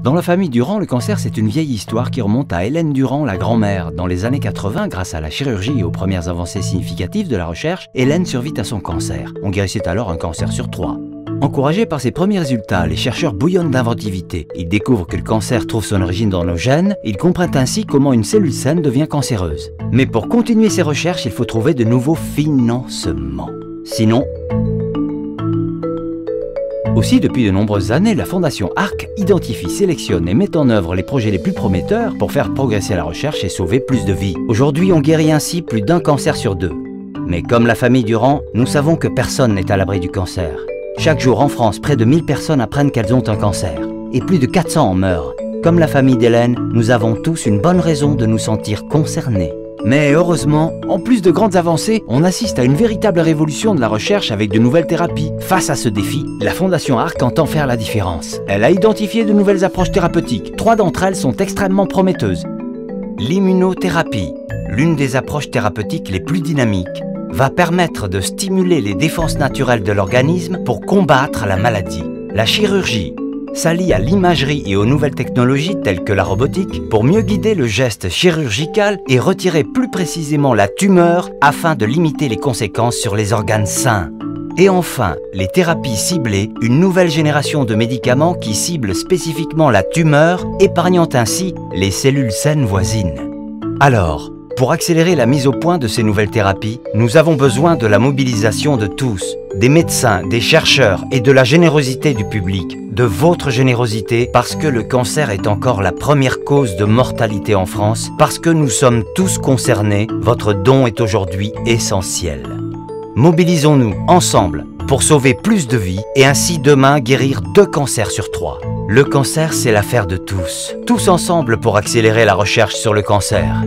Dans la famille Durand, le cancer, c'est une vieille histoire qui remonte à Hélène Durand, la grand-mère. Dans les années 80, grâce à la chirurgie et aux premières avancées significatives de la recherche, Hélène survit à son cancer. On guérissait alors un cancer sur 3. Encouragés par ces premiers résultats, les chercheurs bouillonnent d'inventivité. Ils découvrent que le cancer trouve son origine dans nos gènes. Ils comprennent ainsi comment une cellule saine devient cancéreuse. Mais pour continuer ces recherches, il faut trouver de nouveaux financements. Sinon... Aussi, depuis de nombreuses années, la Fondation ARC identifie, sélectionne et met en œuvre les projets les plus prometteurs pour faire progresser la recherche et sauver plus de vies. Aujourd'hui, on guérit ainsi plus d'un cancer sur 2. Mais comme la famille Durand, nous savons que personne n'est à l'abri du cancer. Chaque jour en France, près de 1000 personnes apprennent qu'elles ont un cancer. Et plus de 400 en meurent. Comme la famille d'Hélène, nous avons tous une bonne raison de nous sentir concernés. Mais heureusement, en plus de grandes avancées, on assiste à une véritable révolution de la recherche avec de nouvelles thérapies. Face à ce défi, la Fondation ARC entend faire la différence. Elle a identifié de nouvelles approches thérapeutiques. 3 d'entre elles sont extrêmement prometteuses. L'immunothérapie, l'une des approches thérapeutiques les plus dynamiques, va permettre de stimuler les défenses naturelles de l'organisme pour combattre la maladie. La chirurgie s'allie à l'imagerie et aux nouvelles technologies telles que la robotique pour mieux guider le geste chirurgical et retirer plus précisément la tumeur afin de limiter les conséquences sur les organes sains. Et enfin, les thérapies ciblées, une nouvelle génération de médicaments qui ciblent spécifiquement la tumeur, épargnant ainsi les cellules saines voisines. Alors, pour accélérer la mise au point de ces nouvelles thérapies, nous avons besoin de la mobilisation de tous, des médecins, des chercheurs et de la générosité du public, de votre générosité, parce que le cancer est encore la première cause de mortalité en France, parce que nous sommes tous concernés, votre don est aujourd'hui essentiel. Mobilisons-nous ensemble pour sauver plus de vies et ainsi demain guérir 2 cancers sur 3. Le cancer, c'est l'affaire de tous. Tous ensemble pour accélérer la recherche sur le cancer.